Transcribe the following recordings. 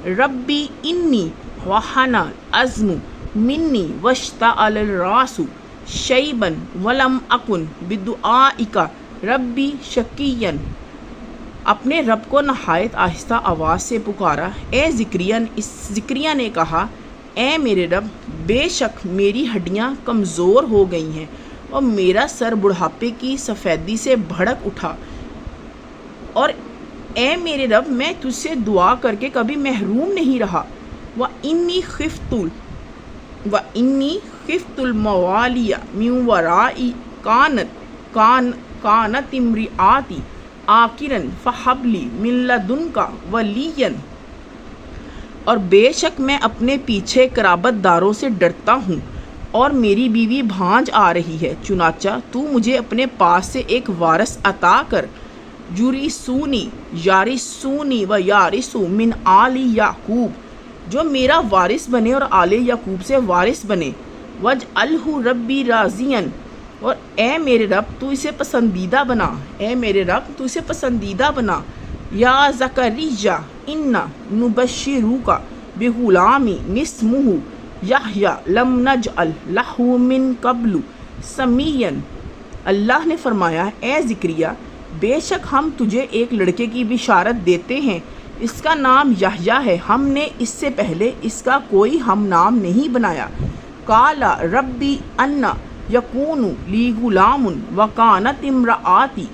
ربی انی وہن العظم منی واشتعل الراس شیبا ولم اکن بدعائک ربی شقیا۔ اپنے رب کو نہایت آہستہ آواز سے پکارا۔ زکریا نے کہا، اے میرے رب، بے شک میری ہڈیاں کمزور ہو گئی ہیں اور میرا سر بڑھاپے کی سفیدی سے بھڑک اٹھا، اور اے میرے رب، میں تجھ سے دعا کر کے کبھی محروم نہیں رہا۔ وَإِنِّي خِفْتُ الْمَوَالِيَ مِن وَرَائِي كَانَتِ امْرِأَتِي عَاقِرًا فَهَبْ لِي مِن لَّدُنكَ وَلِيًّا۔ اور بے شک میں اپنے پیچھے قرابت داروں سے ڈرتا ہوں اور میری بیوی بھانج آ رہی ہے، چنانچہ تو مجھے اپنے پاس سے ایک وارث عطا کر، یارثونی و یارث من آل یعقوب، جو میرا وارث بنے اور آل یعقوب سے وارث بنے۔ وَاجْعَلْهُ رَبِّی رَاضِیًا، اور اے میرے رب تو اسے پسندیدہ بنا، اے میرے رب تو اسے پسندیدہ بنا۔ یا زکریا انا نبشرک بغلام اسمہ یحییٰ لم نجعل لہ من قبل سمیٰ۔ اللہ نے فرمایا، اے زکریا، بے شک ہم تجھے ایک لڑکے کی بشارت دیتے ہیں، اس کا نام یحییٰ ہے، ہم نے اس سے پہلے اس کا کوئی ہم نام نہیں بنایا۔ قال ربی انا یکون لی غلام وکانت امرأتی۔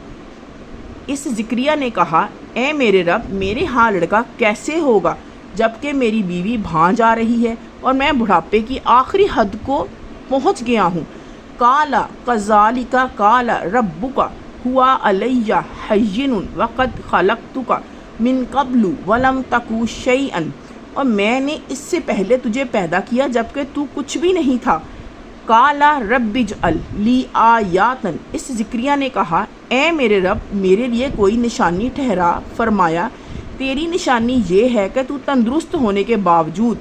اس زکریا نے کہا، اے میرے رب، میرے ہاں لڑکا کیسے ہوگا جبکہ میری بیوی بھانج آ رہی ہے اور میں بڑھاپے کی آخری حد کو پہنچ گیا ہوں۔ قال کذالک قال ربک هو علی ہین وقد خلقتک من قبل ولم تک شیئا، اور میں نے اس سے پہلے تجھے پیدا کیا جبکہ تو کچھ بھی نہیں تھا۔ قال رب اجعل لی آیات۔ اس زکریا نے کہا، اے میرے رب، میرے لیے کوئی نشانی ٹھہرا۔ فرمایا، تیری نشانی یہ ہے کہ تو تندرست ہونے کے باوجود۔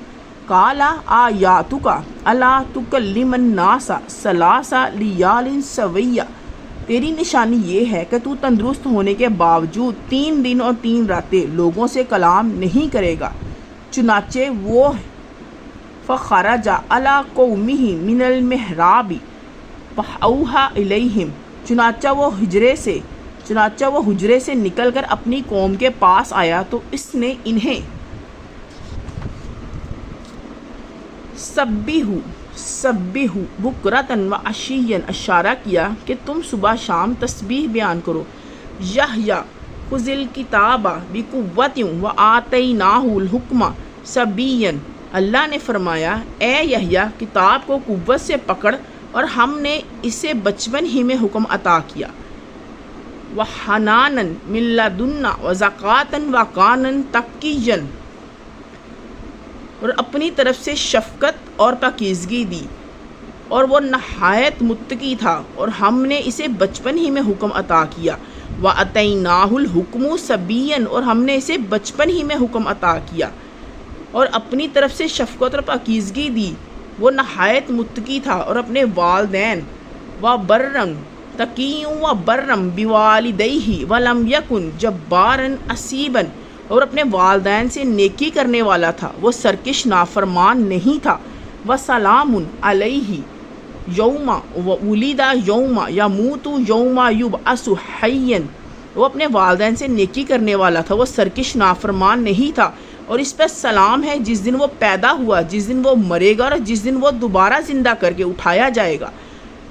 قال آیاتک الا تکلم الناس ثلاث لیال سویہ۔ تیری نشانی یہ ہے کہ تو تندرست ہونے کے باوجود 3 دن اور 3 راتیں لوگوں سے کلام نہیں کرے گا۔ چنانچہ وہ فخرج علی قومہ من المحراب فاوحی الیہم، چنانچہ وہ حجرے سے نکل کر اپنی قوم کے پاس آیا تو اس نے انہیں سبح بکرۃ و عشیا اشارہ کیا کہ تم صبح شام تسبیح بیان کرو۔ یحییٰ خذ الکتاب بقوۃ وآتیناہ الحکم صبیا۔ اللہ نے فرمایا، اے یحییٰ، کتاب کو قوت سے پکڑ اور ہم نے اسے بچپن ہی میں حکم عطا کیا۔ وحنانا من لدنا وزکاۃ وکانا تقیا، اور اپنی طرف سے شفقت اور پاکیزگی دی، اور وہ نہایت متقی تھا، اور ہم نے اسے بچپن ہی میں حکم عطا کیا۔ وَأَتَيْنَاهُ الْحُكْمُ صَبِيًّا، اور ہم نے اسے بچپن ہی میں حکم عطا کیا اور اپنی طرف سے شفقت اور پاکیزگی دی، وہ نہایت متقی تھا، اور اپنے والدین وَبَرًّا تَقِيًّا وَبَرًّا بِوَالِدَيْهِ وَلَمْ يَكُنْ جَبَّارًا عَصِيًّا، اور اپنے والدین سے نیکی کرنے والا تھا، وہ سرکش نافرمان نہیں تھا۔ وَسَلَامٌ عَلَيْهِ یوم وُلِدَ یوم یموت یوم یبعث حیا، وہ اپنے والدین سے نیکی کرنے والا تھا، وہ سرکش نافرمان نہیں تھا، اور اس پر سلام ہے جس دن وہ پیدا ہوا، جس دن وہ مرے گا، اور جس دن وہ دوبارہ زندہ کر کے اٹھایا جائے گا۔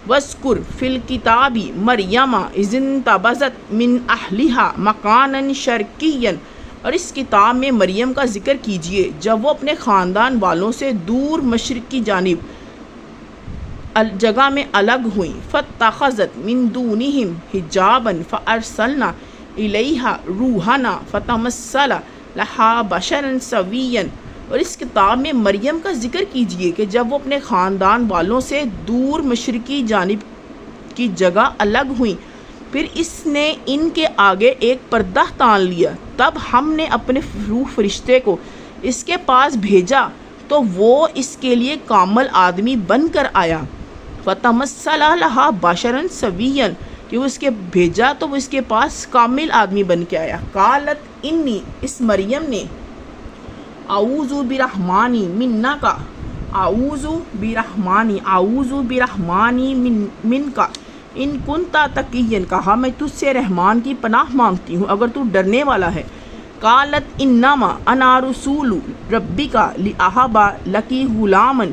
وَاذْكُرْ فِي الْكِتَابِ مَرْیَمَ إِذِ انتَبَذَتْ مِنْ أَهْلِهَا مَکَانًا شَرْقِیًّا، اور اس کتاب میں مریم کا ذکر کیجیے جب وہ اپنے خاندان والوں سے دور مشرق کی جانب جگہ میں الگ ہوئیں۔ فَاتَّخَذَتْ مِن دُونِهِمْ حِجَابًا فَأَرْسَلْنَا إِلَيْهَا رُوحَنَا فَتَمَثَّلَ لَهَا بَشَرًا سَوِيًّا، اور اس کتاب میں مریم کا ذکر کیجیے کہ جب وہ اپنے خاندان والوں سے دور مشرقی جانب کی جگہ الگ ہوئیں، پھر اس نے ان کے آگے ایک پردہ تان لیا، تب ہم نے اپنے روح فرشتے کو اس کے پاس بھیجا تو وہ اس کے لیے کامل آدمی بن کر آیا۔ فَتَمَثَّلَ لَهَا بَشَرًا سَوِيًّا، کہ وہ اس کے بھیجا تو وہ اس کے پاس کامل آدمی بن کے آیا۔ قالت انی، اس مریم نے اعوذ برحمانی منکا، اعوذ برحمانی منکا ان کنتا تقیا، کہا میں تجھ سے رحمان کی پناہ مانگتی ہوں اگر تو ڈرنے والا ہے۔ قالت انما انا رسول ربک لاہب لکی غلاما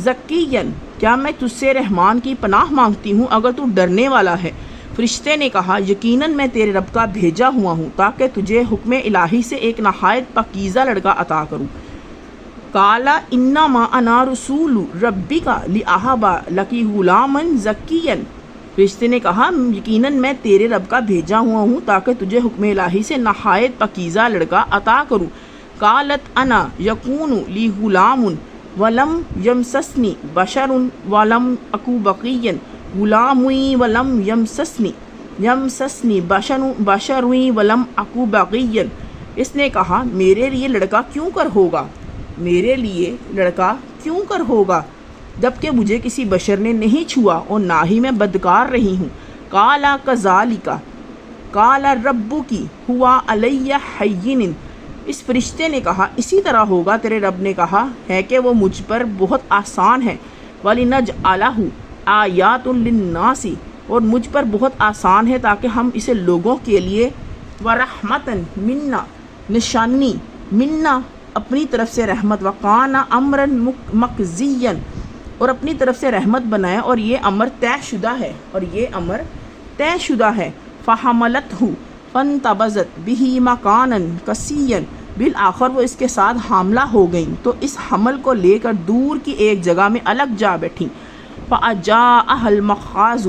زکیا، کیا میں تجھ سے رحمان کی پناہ مانگتی ہوں اگر تو ڈرنے والا ہے؟ فرشتے نے کہا یقیناً میں تیرے رب کا بھیجا ہوا ہوں تاکہ تجھے حکم الہی سے ایک نہایت پاکیزہ لڑکا عطا کروں۔ قال انما انا رسول ربک لاہب لکی غلاما زکیا، فرشتے نے کہا یقیناً میں تیرے رب کا بھیجا ہوا ہوں تاکہ تجھے حکم الہی سے نہایت پاکیزہ لڑکا عطا کروں۔ قالت انا یکون لی غلام ولم یمسسنی بشر ولم اکو بغیا، غلامی ولم یمسسنی بشر ولم اکو بغیا، اس نے کہا میرے لیے لڑکا کیوں کر ہوگا، میرے لیے لڑکا کیوں کر ہوگا جبکہ مجھے کسی بشر نے نہیں چھوا اور نہ ہی میں بدکار رہی ہوں۔ قال کذالک قال ربک هو علی ہین، اس فرشتے نے کہا اسی طرح ہوگا تیرے رب نے کہا ہے کہ وہ مجھ پر بہت آسان ہے۔ وَلِنَجْعَلَهُ آیَاتٌ لِلنَّاسِ، اور مجھ پر بہت آسان ہے تاکہ ہم اسے لوگوں کے لیے وَرَحْمَةً مِنَّا، نشانی منا اپنی طرف سے رحمت، وَقَانَ أَمْرًا مَقْضِيًّا، اور اپنی طرف سے رحمت بنایا اور یہ امر طے شدہ ہے، اور یہ امر طے شدہ ہے۔ فَحَمَلَتْهُ فَانْتَبَذَتْ بِهِ مَكَانًا قَصِيًّا، بالآخر وہ اس کے ساتھ حاملہ ہو گئیں تو اس حمل کو لے کر دور کی ایک جگہ میں الگ جا بیٹھیں۔ فَأَجَاءَهَا الْمَخَاضُ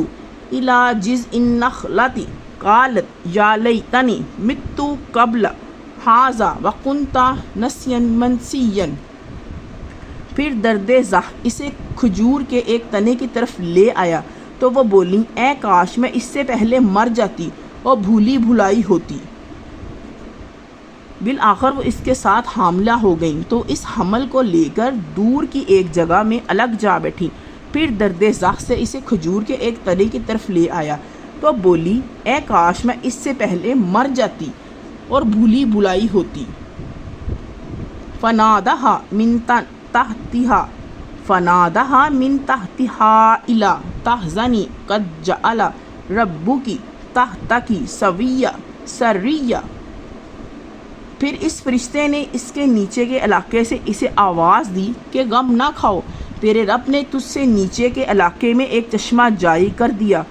إِلَى جِذْعِ النَّخْلَةِ قَالَتْ يَا لَيْتَنِي مِتُّ قَبْلَ هَٰذَا وَكُنتُ نَسْيًّا مَنسِيًّا، پھر درد زح اسے کھجور کے ایک تنے کی طرف لے آیا تو وہ بولی اے کاش میں اس سے پہلے مر جاتی اور بھولی بھلائی ہوتی۔ بالآخر وہ اس کے ساتھ حاملہ ہو گئیں تو اس حمل کو لے کر دور کی ایک جگہ میں الگ جا بیٹھی، پھر درد زح سے اسے کھجور کے ایک تنے کی طرف لے آیا تو بولی اے کاش میں اس سے پہلے مر جاتی اور بھولی بھلائی ہوتی۔ فنادها من تحتها الا تحزنی قد جعل ربکی تحتکی سریا، پھر اس فرشتے نے اس کے نیچے کے علاقے سے اسے آواز دی کہ غم نہ کھاؤ، تیرے رب نے تجھ سے نیچے کے علاقے میں ایک چشمہ جاری کر دیا۔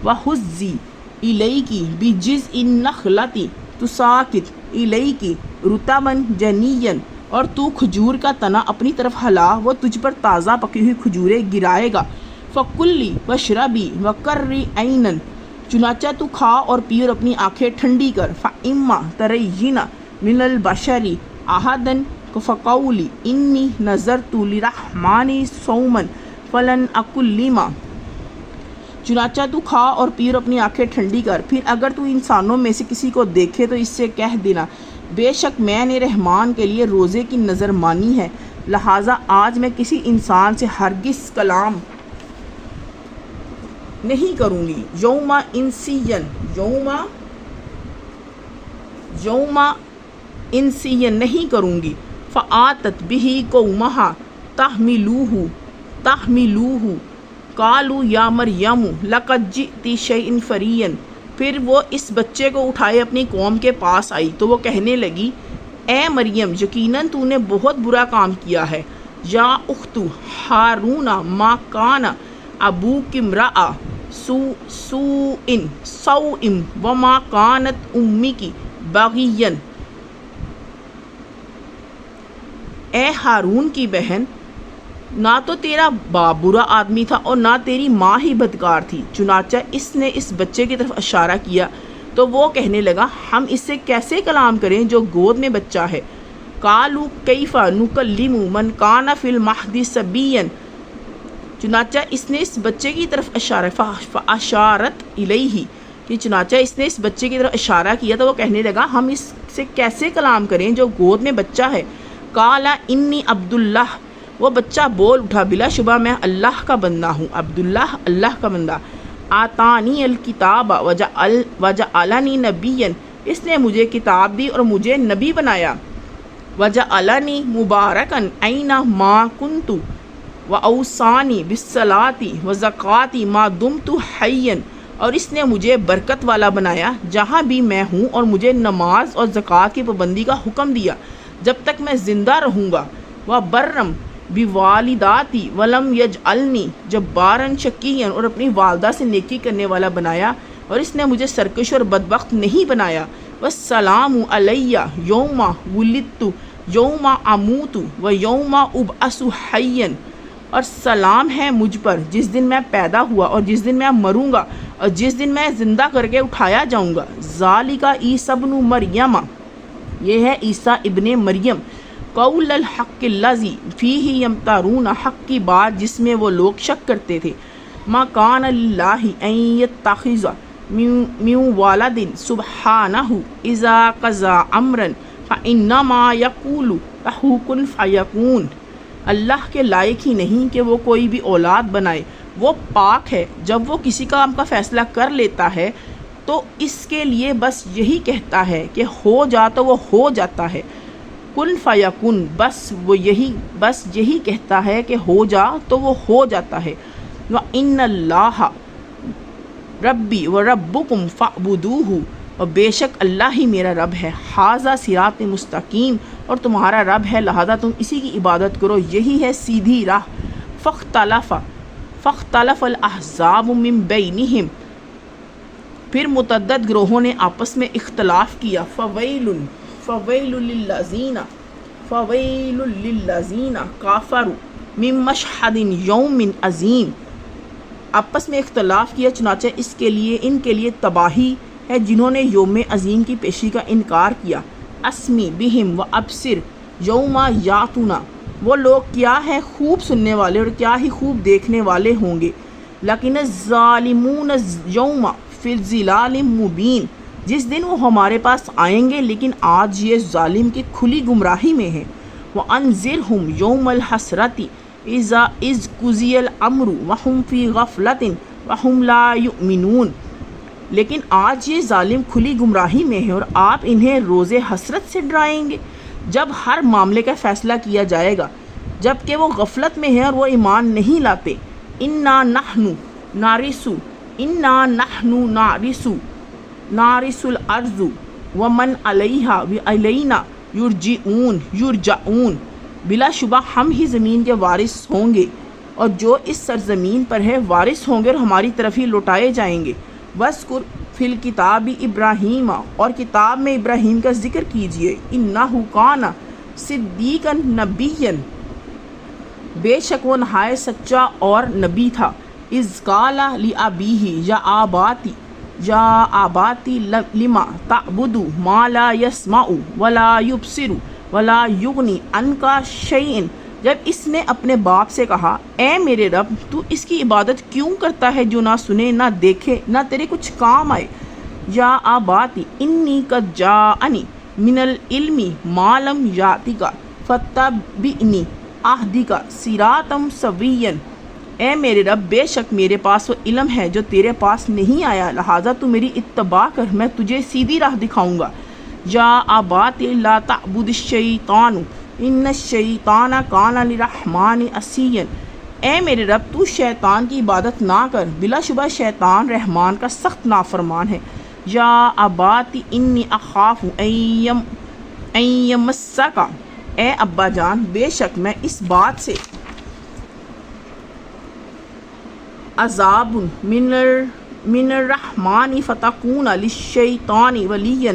وَحُزِّی إِلَيْكِ بِجِذْعِ النَّخْلَةِ تُسَاقِطْ إِلَيْكِ رُطَبًا جَنِيًّا، اور تو کھجور کا تنا اپنی طرف ہلا وہ تجھ پر تازہ پکی ہوئی کھجوریں گرائے گا۔ فَكُلِّ وَاشْرَبِي وَقَرِّ عَيْنًا، چنانچہ تو کھا اور پی اور اپنی آنکھیں ٹھنڈی کر۔ فَإِمَّا تَرَيِّنَ مِنَ الْبَشَرِ أَحَدًا فَقُولِي إِنِّي نَذَرْتُ لِلرَّحْمَٰنِ صَوْمًا فَلَنْ أُكَلِّمَ، چنانچہ تو کھا اور پی اور اپنی آنکھیں ٹھنڈی کر، پھر اگر تو انسانوں میں سے کسی کو دیکھے تو اس سے کہہ دینا بے شک میں نے رحمان کے لیے روزے کی نظر مانی ہے، لہٰذا آج میں کسی انسان سے ہرگز کلام نہیں کروں گی۔ یوم انسین نہیں کروں گی۔ فآتت بہ قومہا تحملوہ قالوا یا مریم لقد جئتی شیئا فریا، پھر وہ اس بچے کو اٹھائے اپنی قوم کے پاس آئی تو وہ کہنے لگی اے مریم یقیناً تو نے بہت برا کام کیا ہے۔ یا اخت ہارون ما کان ابوک امرأ سوء وما کانت امک بغیا، اے ہارون کی بہن نہ تو تیرا باپ برا آدمی تھا اور نہ تیری ماں ہی بدکار تھی۔ چنانچہ اس نے اس بچے کی طرف اشارہ کیا تو وہ کہنے لگا ہم اس سے کیسے کلام کریں جو گود میں بچہ ہے۔ قالوا کیف نکلم من کان فی المہد صبیا، چنانچہ اس نے اس بچے کی طرف فاشارت الیہ، کہ چنانچہ اس نے اس بچے کی طرف اشارہ کیا تو وہ کہنے لگا ہم اس سے کیسے کلام کریں جو گود میں بچہ ہے۔ قال انی عبد اللہ، وہ بچہ بول اٹھا بلا شبہ میں اللہ کا بندہ ہوں، عبداللہ اللہ کا بندہ۔ آتانی الکتاب وجعلنی نبیا، اس نے مجھے کتاب دی اور مجھے نبی بنایا۔ وجعلنی مبارکن اینا ما کنت واوصانی بالصلاۃ وزکوٰۃ ما دمت حیا، اور اس نے مجھے برکت والا بنایا جہاں بھی میں ہوں، اور مجھے نماز اور زکوٰۃ کی پابندی کا حکم دیا جب تک میں زندہ رہوں گا۔ وبرم بوالداتی ولم یجعلنی جبارا شقیا، اور اپنی والدہ سے نیکی کرنے والا بنایا اور اس نے مجھے سرکش اور بدبخت نہیں بنایا۔ والسلام علی یوم ولدت یوم اموت و یوم ابعث حیا، اور سلام ہے مجھ پر جس دن میں پیدا ہوا اور جس دن میں مروں گا اور جس دن میں زندہ کر کے اٹھایا جاؤں گا۔ ذالک عیسی ابن مریم، یہ ہے عیسیٰ ابن مریم، قول الحق الذی فیہ یمترون، حق کی بات جس میں وہ لوگ شک کرتے تھے۔ ما کان للہ ان یتخذ من ولد سبحانہ اذا قضى امرا فانما یقول لہ کن فیکون، اللہ کے لائق ہی نہیں کہ وہ کوئی بھی اولاد بنائے، وہ پاک ہے، جب وہ کسی کام کا فیصلہ کر لیتا ہے تو اس کے لیے بس یہی کہتا ہے کہ ہو جا تو وہ ہو جاتا ہے، کن فیکون، بس یہی کہتا ہے کہ ہو جا تو وہ ہو جاتا ہے۔ وَإِنَّ اللَّهَ ربی وَرَبُّكُمْ فَاعْبُدُوهُ، اور بے شک اللہ ہی میرا رب ہے، ھذا صراط مستقیم، اور تمہارا رب ہے لہذا تم اسی کی عبادت کرو، یہی ہے سیدھی راہ۔ فاختلف الاحزاب من بینہم، پھر متعدد گروہوں نے آپس میں اختلاف کیا۔ فویل للذین کفروا من مشہد یوم عظیم، آپس میں اختلاف کیا چنانچہ ان کے لیے تباہی ہے جنہوں نے یوم عظیم کی پیشی کا انکار کیا۔ اسمی بہم و ابصر یوم یاتونا، وہ لوگ کیا ہے خوب سننے والے اور کیا ہی خوب دیکھنے والے ہوں گے۔ لیکن الظالمون یوم فی ضلال مبین، جس دن وہ ہمارے پاس آئیں گے لیکن آج یہ ظالم کی کھلی گمراہی میں ہے۔ وانذرہم یوم الحسرۃ اذ قضی الامر وہم فی غفلۃ وہم لا یؤمنون، لیکن آج یہ ظالم کھلی گمراہی میں ہے اور آپ انہیں روز حسرت سے ڈرائیں گے جب ہر معاملے کا فیصلہ کیا جائے گا، جب کہ وہ غفلت میں ہیں اور وہ ایمان نہیں لاتے۔ انا نحن نارث الارض ومن علیہا والینا یرجعون، بلا شبہ ہم ہی زمین کے وارث ہوں گے اور جو اس سرزمین پر ہے وارث ہوں گے اور ہماری طرف ہی لوٹائے جائیں گے۔ وَاذْكُرْ فِي الْكِتَابِ ابراہیم، اور کتاب میں ابراہیم کا ذکر کیجئے۔ اِنَّهُ كَانَ صِدِّيقًا نَبِيًّا، بے شک وہ نہایت سچا اور نبی تھا۔ اِذْ قَالَ لِأَبِيهِ یا آباتی لما تعبد ما لا يسمع ولا يبصر ولا یغنی عنک شیئا، جب اس نے اپنے باپ سے کہا اے میرے رب تو اس کی عبادت کیوں کرتا ہے جو نہ سنے نہ دیکھے نہ تیرے کچھ کام آئے۔ یا آباتی انی قد جاءنی من العلم ما لم یاتک فاتبعنی اہدک صراطا سویا، اے میرے رب بے شک میرے پاس وہ علم ہے جو تیرے پاس نہیں آیا، لہٰذا تو میری اتباع کر، میں تجھے سیدھی راہ دکھاؤں گا۔ یا آبات لا تعبد الشیطان ان الشیطان کان للرحمن عصیا، اے میرے رب تو شیطان کی عبادت نہ کر، بلا شبہ شیطان رحمان کا سخت نافرمان ہے۔ یا آبات انی اخاف ان یمسک، اے ابا جان بے شک میں اس بات سے عذاب من الرحمن فتکون للشیطان ولیا،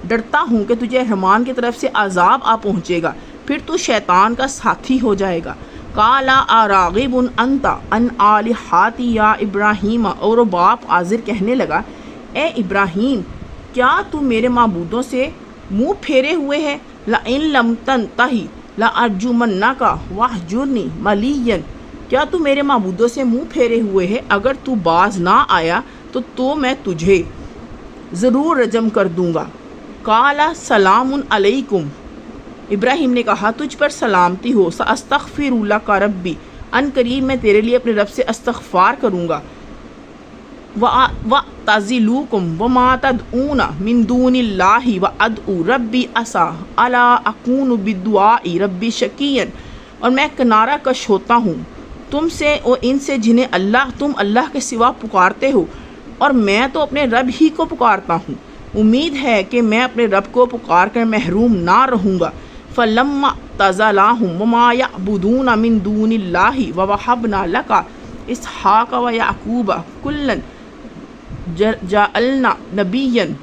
ڈرتا ہوں کہ تجھے رحمان کی طرف سے عذاب آ پہنچے گا پھر تو شیطان کا ساتھی ہو جائے گا۔ قال اراغب انت عن آلہتی یا ابراہیم، اور وہ باپ عازر کہنے لگا اے ابراہیم کیا تو میرے معبودوں سے منہ پھیرے ہوئے ہے؟ لئن لم تنتہ لارجمنک واہجرنی ملیا، کیا تو میرے معبودوں سے منہ پھیرے ہوئے ہے؟ اگر تو باز نہ آیا تو میں تجھے ضرور رجم کر دوں گا۔ قال سلام علیکم، ابراہیم نے کہا تجھ پر سلامتی ہو، ساستغفر لک ربی، ان قریب میں تیرے لیے اپنے رب سے استغفار کروں گا۔ وَأَعْتَزِلُكُمْ وَمَا تَدْعُونَ مِن دُونِ اللَّهِ وَأَدْعُو رَبِّي عَسَىٰ أَلَا أَكُونُ بِدُعَاءِ رَبِّي شَقِيًّا، اور میں کنارہ کش ہوتا ہوں تم سے اور ان سے جنہیں تم اللہ کے سوا پکارتے ہو، اور میں تو اپنے رب ہی کو پکارتا ہوں، امید ہے کہ میں اپنے رب کو پکار کر محروم نہ رہوں گا۔ فَلَمَّا اعْتَزَلَهُمْ وَمَا يَعْبُدُونَ مِن دُونِ اللَّهِ وَوَهَبْنَا لَكَ إِسْحَاقَ وَيَعْقُوبَ كُلًّا جَعَلْنَا نَبِيًّا،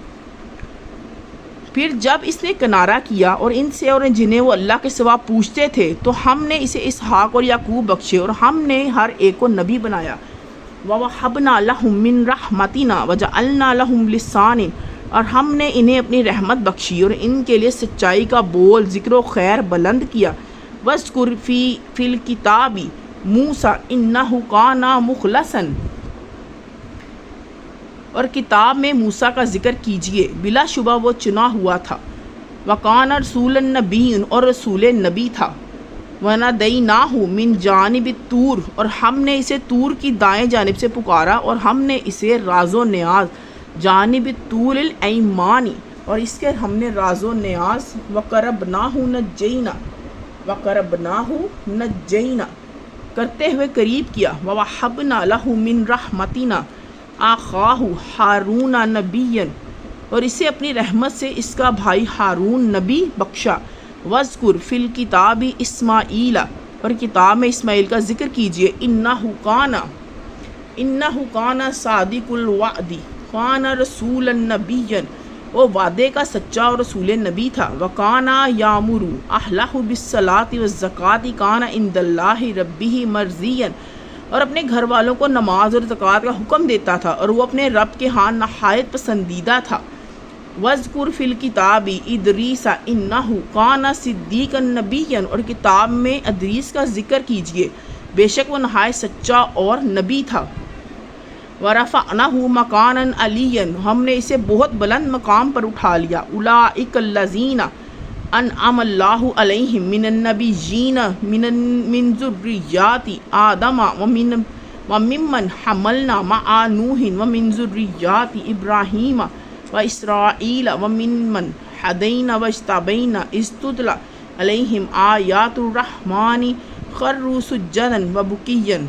پھر جب اس نے کنارہ کیا اور ان سے اور جنہیں وہ اللہ کے سوا پوچھتے تھے تو ہم نے اسے اسحاق اور یعقوب بخشے اور ہم نے ہر ایک کو نبی بنایا۔ وَوَهَبْنَا لَهُم مِّن رَحْمَتِنَا وَجَعَلْنَا لَهُمْ لِسَانًا، اور ہم نے انہیں اپنی رحمت بخشی اور ان کے لیے سچائی کا بول ذکر و خیر بلند کیا۔ وَاذْكُرْ فِي الْكِتَابِ مُوسَىٰ إِنَّهُ كَانَ مُخْلَصًا، اور کتاب میں موسیٰ کا ذکر کیجیے، بلا شبہ وہ چنا ہوا تھا۔ وَكَانَ رَسُولًا نَبِيًّا، اور رسول نبی تھا۔ وَنَادَيْنَاهُ مِن جَانِبِ الطُّورِ، اور ہم نے اسے طور کی دائیں جانب سے پکارا اور ہم نے اسے راز و نیاز جانب الطُّورِ الْأَيْمَانِ، اور اس کے ہم نے راز و نیاز وَقَرَّبْنَاهُ نَجَّيْنَا کرتے ہوئے قریب کیا۔ وَوَهَبْنَا لَهُ مِن رَحْمَتِنَا أَخَاهُ هَارُونَ نَبِيًّا، اور اسے اپنی رحمت سے اس کا بھائی ہارون نبی بخشا۔ وَاذْكُرْ فِي الْكِتَابِ إِسْمَاعِیلَ، اور کتاب میں اسماعیل کا ذکر کیجیے، إِنَّهُ كَانَ صَادِقُ الْوَعْدِ كَانَ رَسُولًا نَبِيًّا، وہ وعدے کا سچا اور رسول نبی تھا۔ وَكَانَ يَأْمُرُ أَهْلَهُ بِالصَّلَاةِ وَالزَّكَاةِ كَانَ عِندَ اللَّهِ رَبِّهِ مَرْضِيًّا، اور اپنے گھر والوں کو نماز اور زکوٰۃ کا حکم دیتا تھا اور وہ اپنے رب کے ہاں نہایت پسندیدہ تھا۔ وَاذْكُرْ فِي الْكِتَابِ إِدْرِيسَ إِنَّهُ كَانَ صِدِّيقًا نَبِيًّا، اور کتاب میں ادریس کا ذکر کیجیے، بے شک وہ نہایت سچا اور نبی تھا۔ وَرَفَعْنَاهُ مَكَانًا عَلِيًّا، ہم نے اسے بہت بلند مقام پر اٹھا لیا۔ أُولَٰئِكَ الَّذِينَ أَنْعَمَ اللَّهُ عَلَيْهِم مِّنَ النَّبِيِّينَ مِن ذُرِّيَّاتِ آدَمَ وَمِمَّنْ حَمَلْنَا مَعَ نُوحٍ وَمِن ذُرِّيَّاتِ إِبْرَاهِيمَ وَإِسْرَائِيلَ وَمِمَّنْ هَدَيْنَا وَاجْتَبَيْنَا إِذْ تُتْلَىٰ عَلَيْهِمْ آيَاتُ الرَّحْمَٰنِ خَرُّوا سُجَّدًا وَبُكِيًّا،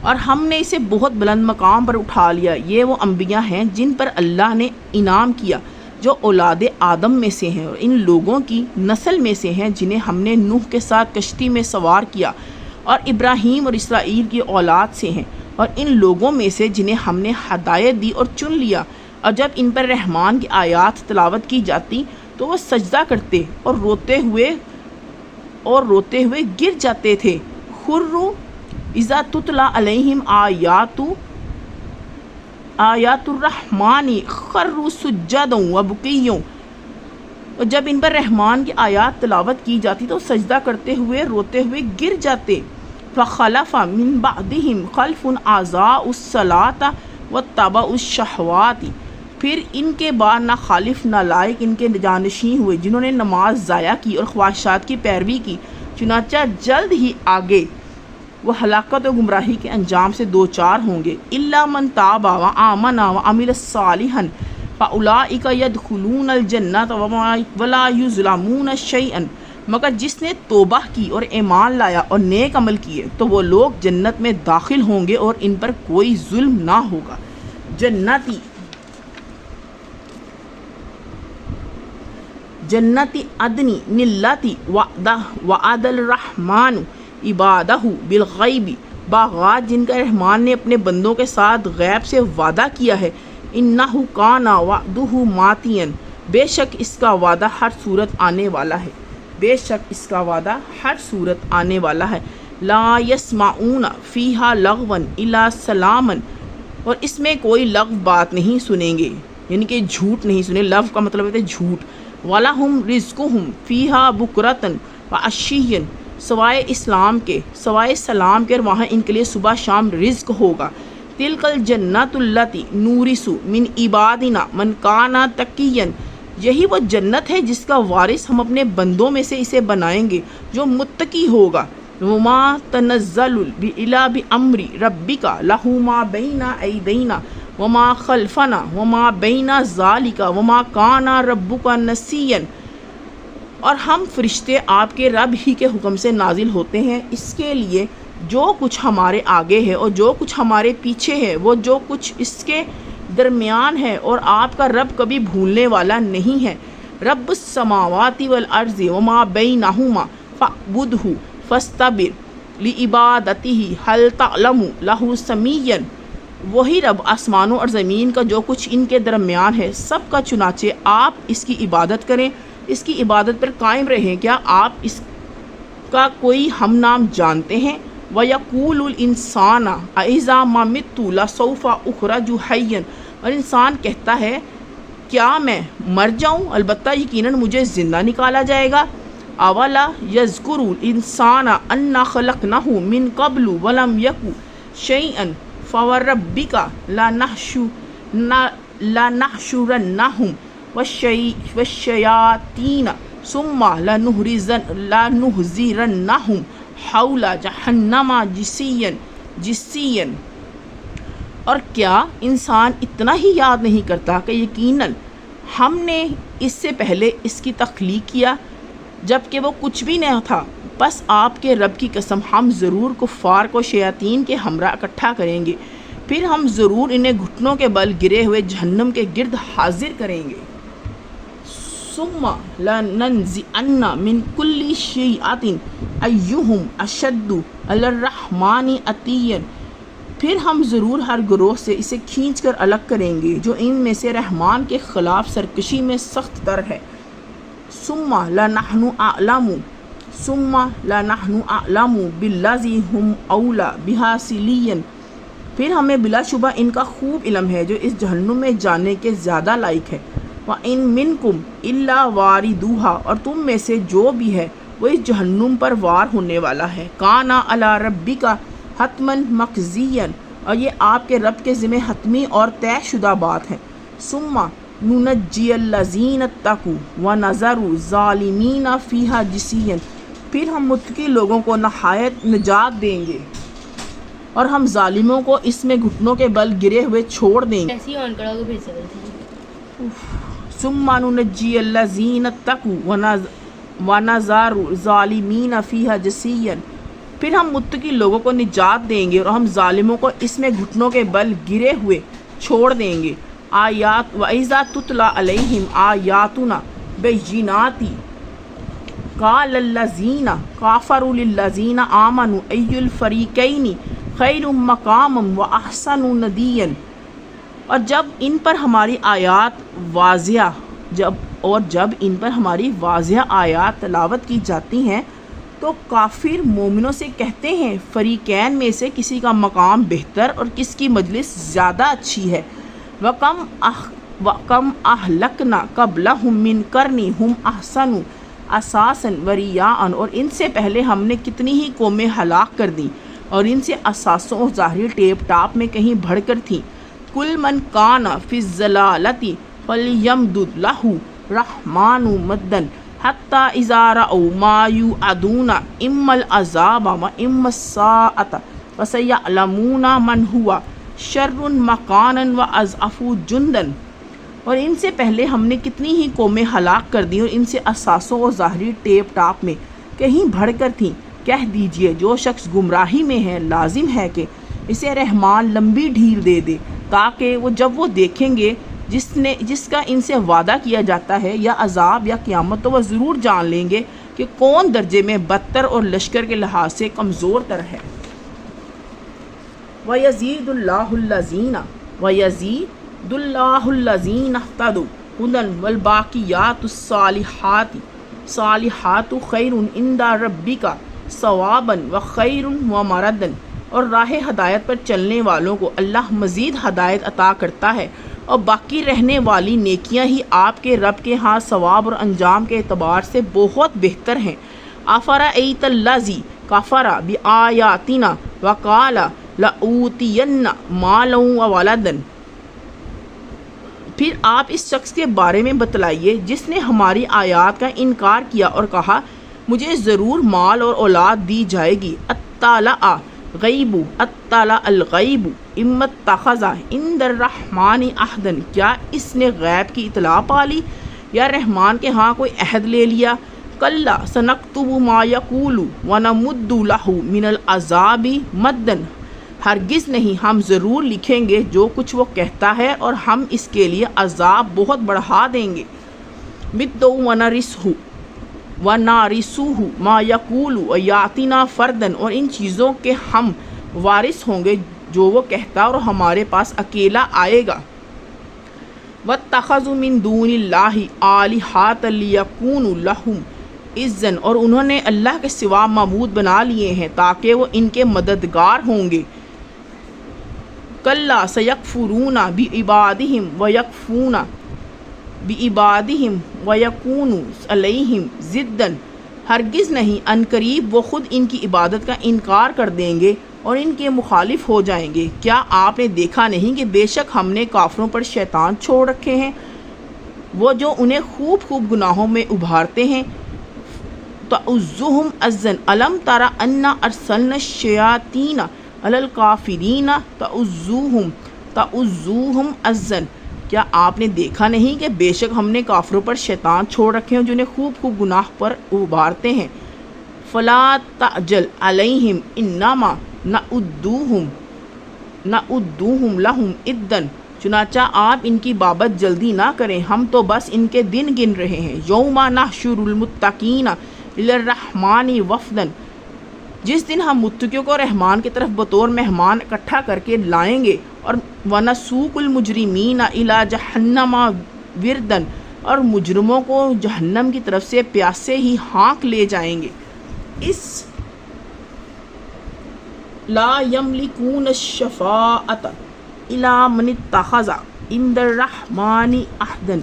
اور ہم نے اسے بہت بلند مقام پر اٹھا لیا۔ یہ وہ انبیاء ہیں جن پر اللہ نے انعام کیا، جو اولاد آدم میں سے ہیں اور ان لوگوں کی نسل میں سے ہیں جنہیں ہم نے نوح کے ساتھ کشتی میں سوار کیا، اور ابراہیم اور اسرائیل کی اولاد سے ہیں، اور ان لوگوں میں سے جنہیں ہم نے ہدایت دی اور چن لیا، اور جب ان پر رحمان کی آیات تلاوت کی جاتی تو وہ سجدہ کرتے اور روتے ہوئے گر جاتے تھے۔ خروا اذا تتلی علیہم آیات الرحمن خروا سجدا وبکیا، اور جب ان پر رحمان کی آیات تلاوت کی جاتی تو سجدہ کرتے ہوئے روتے ہوئے گر جاتے۔ فخلف من بعدہم خلف اضاعوا الصلاۃ واتبعوا الشہوات، پھر ان کے بعد نہ خالف نہ لائق ان کے جانشین ہوئے جنہوں نے نماز ضائع کی اور خواہشات کی پیروی کی، چنانچہ جلد ہی آگے وہ ہلاکت و گمراہی کے انجام سے دوچار ہوں گے۔ الا من تاب وآمن وعمل صالحا فاولئک یدخلون الجنۃ ولا یظلمون شیئا، مگر جس نے توبہ کی اور ایمان لایا اور نیک عمل کیے تو وہ لوگ جنت میں داخل ہوں گے اور ان پر کوئی ظلم نہ ہوگا۔ جنتی عدن نلتی وعد الرحمن عبادہ بالغیب، باغات جن کا رحمان نے اپنے بندوں کے ساتھ غیب سے وعدہ کیا ہے۔ انہ کان وعدہ ماتیا، بے شک اس کا وعدہ ہر صورت آنے والا ہے، بے شک اس کا وعدہ ہر صورت آنے والا ہے۔ لا یسمعون فیہا لغوا الا سلاما، اور اس میں کوئی لغو بات نہیں سنیں گے، یعنی کہ جھوٹ نہیں سنیں، لغو کا مطلب ہے جھوٹ۔ وَلَهُمْ رِزْقُهُمْ فِيهَا بُكْرَةً وَعَشِيًّا، سوائے سلام کے اور وہاں ان کے لیے صبح شام رزق ہوگا۔ تِلْكَ الْجَنَّةُ الَّتِي نُورِثُ مِنْ عِبَادِنَا مَنْ كَانَ تَقِيًّا، یہی وہ جنت ہے جس کا وارث ہم اپنے بندوں میں سے اسے بنائیں گے جو متقی ہوگا۔ وما تنزل الا بامر ربک لہ ما بین ایدینا وما خلفنا وما بین ذالک وما کان ربک نسیا، اور ہم فرشتے آپ کے رب ہی کے حکم سے نازل ہوتے ہیں، اس کے لیے جو کچھ ہمارے آگے ہے اور جو کچھ ہمارے پیچھے ہے، وہ جو کچھ اس کے درمیان ہے، اور آپ کا رب کبھی بھولنے والا نہیں ہے۔ رب السماوات والارض وما بینہما فاعبدہ فاستبر لعبادتہ ہل تعلم لہ سمیعا، وہی رب آسمانوں اور زمین کا جو کچھ ان کے درمیان ہے سب کا، چنانچہ آپ اس کی عبادت کریں، اس کی عبادت پر قائم رہیں۔ کیا آپ اس کا کوئی ہم نام جانتے ہیں؟ وَيَقُولُ الْإِنسَانُ أَإِذَا مَا مِتُّ لَسَوْفَ أُخْرَجُ حَيًّا، اور انسان کہتا ہے کیا میں مر جاؤں؟ البتہ یقیناً مجھے زندہ نکالا جائے گا۔ اولا یذکر الانسان انا خلقناه من قبل ولم یک شیئا فوربک لنحشرنهم والشیاطین ثم لنحضرنهم حول جہنم جثیا، اور کیا انسان اتنا ہی یاد نہیں کرتا کہ یقیناً ہم نے اس سے پہلے اس کی تخلیق کیا جب کہ وہ کچھ بھی نہ تھا؟ بس آپ کے رب کی قسم، ہم ضرور کفار کو شیاطین کے ہمراہ اکٹھا کریں گے، پھر ہم ضرور انہیں گھٹنوں کے بل گرے ہوئے جہنم کے گرد حاضر کریں گے۔ ثم لننزعن من كل شیعۃ ایہم اشد علی الرحمن عتیا، پھر ہم ضرور ہر گروہ سے اسے کھینچ کر الگ کریں گے جو ان میں سے رحمان کے خلاف سرکشی میں سخت تر ہے۔ ثم لنحن اعلم بالذی هم اولی بہا صلیا، پھر ہمیں بلا شبہ ان کا خوب علم ہے جو اس جہنم میں جانے کے زیادہ لائق ہے۔ وَإِن مِّنکم الا واردوہا، اور تم میں سے جو بھی ہے وہ اس جہنم پر وار ہونے والا ہے۔ کان علی ربک حتما مقضیا، اور یہ آپ کے رب کے ذمہ حتمی اور طے شدہ بات ہے۔ ثم ننجی الذین اتقوا ونذر الظالمین فیہا جثیا، پھر ہم متقی لوگوں کو نہایت نجات دیں گے اور ہم ظالموں کو اس میں گھٹنوں کے بل گرے ہوئے چھوڑ دیں گے۔ ایسی آن کرو گے پھر سے ثم ننجی الذین اتقوا ونذر الظالمین فیہا جثیا، پھر ہم متقی لوگوں کو نجات دیں گے اور ہم ظالموں کو اس میں گھٹنوں کے بل گرے ہوئے چھوڑ دیں گے۔ آیات وَإِذَا تُتْلَى عَلَيْهِمْ آیاتُنَا بَيِّنَاتٍ قَالَ الَّذِينَ كَفَرُوا لِلَّذِينَ آمَنُوا أَيُّ الْفَرِيقَيْنِ خَيْرٌ مَقَامًا وَأَحْسَنُ نَدِيًّا، اور جب ان پر ہماری واضح آیات تلاوت کی جاتی ہیں تو کافر مومنوں سے کہتے ہیں فریقین میں سے کسی کا مقام بہتر اور کس کی مجلس زیادہ اچھی ہے۔ وَكَمْ أَهْلَكْنَا قَبْلَهُمْ مِنْ قَرْنٍ هُمْ أَحْسَنُ أَثَاثًا وَرِئَاءً، اور ان سے پہلے ہم نے کتنی ہی قومیں ہلاک کر دیں اور ان سے اثاثوں اور ظاہری ٹیپ ٹاپ میں کہیں بڑھ کر تھیں۔ کل من کان فی الضلالۃ فلیمدد لہ الرحمن مدا حتی اذا رأوا ما یوعدون اما العذاب واما الساعۃ فسیعلمون من هو شر مکانا واضعف جندا، اور ان سے پہلے ہم نے کتنی ہی قومیں ہلاک کر دی اور ان سے اثاثوں اور ظاہری ٹیپ ٹاپ میں کہیں بڑھ کر تھیں۔ کہہ دیجئے جو شخص گمراہی میں ہے لازم ہے کہ اسے رحمان لمبی ڈھیل دے دے، تاکہ جب وہ دیکھیں گے جس کا ان سے وعدہ کیا جاتا ہے یا عذاب یا قیامت، تو وہ ضرور جان لیں گے کہ کون درجے میں بدتر اور لشکر کے لحاظ سے کمزور تر ہے۔ وَيَزِيدُ اللَّهُ الَّذِينَ اهْتَدَوْا هُدًى وَالْبَاقِيَاتُ الصَّالِحَاتُ خَيْرٌ عِندَ رَبِّكَ ثَوَابًا وَخَيْرٌ وَمَرَدًا، اور راہ ہدایت پر چلنے والوں کو اللہ مزید ہدایت عطا کرتا ہے اور باقی رہنے والی نیکیاں ہی آپ کے رب کے ہاں ثواب اور انجام کے اعتبار سے بہت بہتر ہیں۔ أَفَرَأَيْتَ الَّذِي كَفَرَ بِآيَاتِنَا وَقَالَ لَأُوتِيَنَّ مَالًا وَوَلَدًا، پھر آپ اس شخص کے بارے میں بتلائیے جس نے ہماری آیات کا انکار کیا اور کہا مجھے ضرور مال اور اولاد دی جائے گی۔ اطلع غیب، اطلع الغیب ام اتخذ عند الرحمن عہدا، کیا اس نے غیب کی اطلاع پا لی یا رحمان کے ہاں کوئی عہد لے لیا؟ کلا سنکتب ما یقول ونمد لہ من العذاب مدا، ہرگز نہیں، ہم ضرور لکھیں گے جو کچھ وہ کہتا ہے اور ہم اس کے لیے عذاب بہت بڑھا دیں گے۔ مدو ونارثہ ما یقول ویاتنا فردن، اور ان چیزوں کے ہم وارث ہوں گے جو وہ کہتا اور ہمارے پاس اکیلا آئے گا۔ واتخذوا من دون اللہ آلہۃ لیکونوا لہم عزا، اور انہوں نے اللہ کے سوا معبود بنا لیے ہیں تاکہ وہ ان کے مددگار ہوں گے۔ کلا سیکفرون بعبادہم ویکفرون بعبادہم ویکونوا علیہم ضدا، ہرگز نہیں، ان قریب وہ خود ان کی عبادت کا انکار کر دیں گے اور ان کے مخالف ہو جائیں گے۔ کیا آپ نے دیکھا نہیں کہ بے شک ہم نے کافروں پر شیطان چھوڑ رکھے ہیں، وہ جو انہیں خوب خوب گناہوں میں ابھارتے ہیں۔ تَعُزُّهُمْ عَزًّا أَلَمْ تَرَ أَنَّا أَرْسَلْنَا الشَّيَاطِينَ عَلَى الْكَافِرِينَ تَعُزُّهُمْ عَزًّا، کیا آپ نے دیکھا نہیں کہ بے شک ہم نے کافروں پر شیطان چھوڑ رکھے ہیں جنہیں خوب خوب گناہ پر ابھارتے ہیں۔ فَلَا تَعْجَلْ عَلَيْهِمْ إِنَّمَا نَعُدُّهُمْ لَهُمْ عِدًّا، چنانچہ آپ ان کی بابت جلدی نہ کریں، ہم تو بس ان کے دن گن رہے ہیں۔ یوم نحشر المتقین الی الرحمن وفدا، جس دن ہم متقیوں کو رحمان کی طرف بطور مہمان اکٹھا کر کے لائیں گے، اور ونسوق المجرمین الی جہنم وردا، اور مجرموں کو جہنم کی طرف سے پیاسے ہی ہانک لے جائیں گے۔ اس لا یملکون الشفاعۃ الا من اتخذ عند الرحمن عہدا،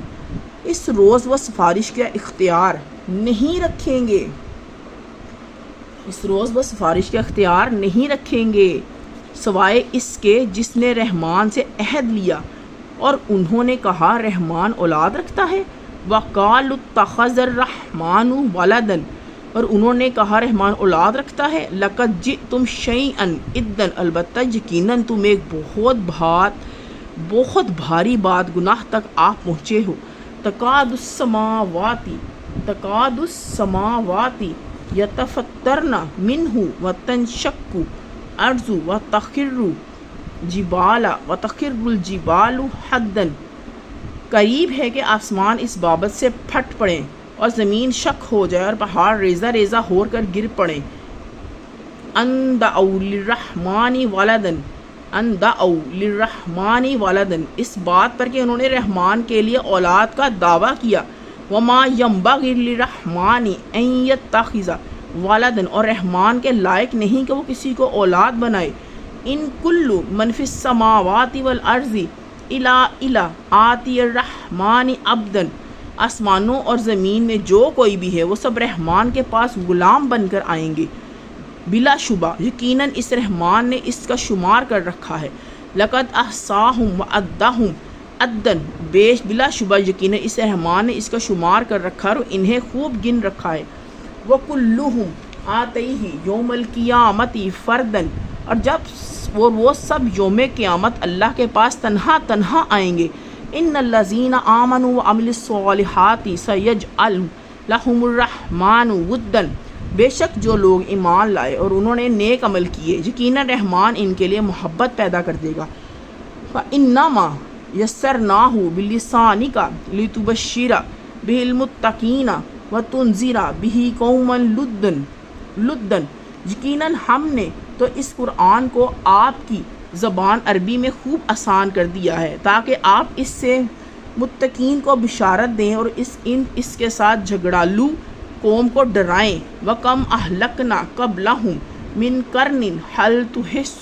اس روز وہ سفارش کا اختیار نہیں رکھیں گے، اس روز وہ سفارش کا اختیار نہیں رکھیں گے سوائے اس کے جس نے رحمان سے عہد لیا، اور انہوں نے کہا رحمان اولاد رکھتا ہے۔ وَقَالُوا اتَّخَذَ الرَّحْمَنُ وَلَدًا، اور انہوں نے کہا رحمان اولاد رکھتا ہے۔ لَقَدْ جِئْتُمْ شَيْئًا إِدًّا، البتہ یقیناً تم ایک بہت بھاری بات گناہ تک آپ پہنچے ہو۔ تَكَادُ السَّمَاوَاتِ يَتَفَطَّرْنَ مِنْهُ وَتَنشَقُّ الْأَرْضُ وَتَخِرُّ الْجِبَالُ حَدًّا، قریب ہے کہ آسمان اس بابت سے پھٹ پڑیں اور زمین شک ہو جائے اور پہاڑ ریزہ ریزہ ہو کر گر پڑیں۔ أَن دَعَوْا لِلرَّحْمَنِ وَلَدًا، اس بات پر کہ انہوں نے رحمان کے لیے اولاد کا دعویٰ کیا۔ وَمَا يَنبَغِي لِلرَّحْمَنِ أَن يَتَّخِذَ وَلَدًا، اور رحمان کے لائق نہیں کہ وہ کسی کو اولاد بنائے۔ إِن كُلُّ مَن فِي السَّمَاوَاتِ وَالْأَرْضِ إِلَّا آتِيَ الرَّحْمَنِ عَبْدًا، آسمانوں اور زمین میں جو کوئی بھی ہے وہ سب رحمان کے پاس غلام بن کر آئیں گے۔ بلا شبہ یقیناً اس رحمان نے اس کا شمار کر رکھا ہے۔ لَقَدْ أَحْصَاهُمْ وَعَدَّهُمْ عَدًّا، بلا شبہ یقیناً اس رحمان نے اس کا شمار کر رکھا اور انہیں خوب گن رکھا ہے۔ وَكُلُّهُمْ آتَيْهِ يَوْمَ الْقِيَامَةِ فَرْدًا، اور جب وہ سب یوم قیامت اللہ کے پاس تنہا تنہا آئیں گے۔ إِنَّ الَّذِينَ آمَنُوا وَعَمِلُوا الصَّالِحَاتِ سَيَجْعَلُ لَهُمُ الرَّحْمَنُ وُدًّا، بے شک جو لوگ ایمان لائے اور انہوں نے نیک عمل کیے، یقیناً رحمان ان کے لیے محبت پیدا کر دے گا۔ فَإِنَّمَا يَسَّرْنَاهُ بِلِسَانِكَ لِتُبَشِّرَ بِهِ الْمُتَّقِينَ وَتُنذِرَ بِهِ قَوْمًا لُدًّا، یقیناً ہم نے تو اس قرآن کو آپ کی زبان عربی میں خوب آسان کر دیا ہے تاکہ آپ اس سے متقین کو بشارت دیں اور اس کے ساتھ جھگڑالو قوم کو ڈرائیں۔ وَكَمْ أَهْلَكْنَا قَبْلَهُمْ مِنْ قَرْنٍ هَلْ تُحِسُّ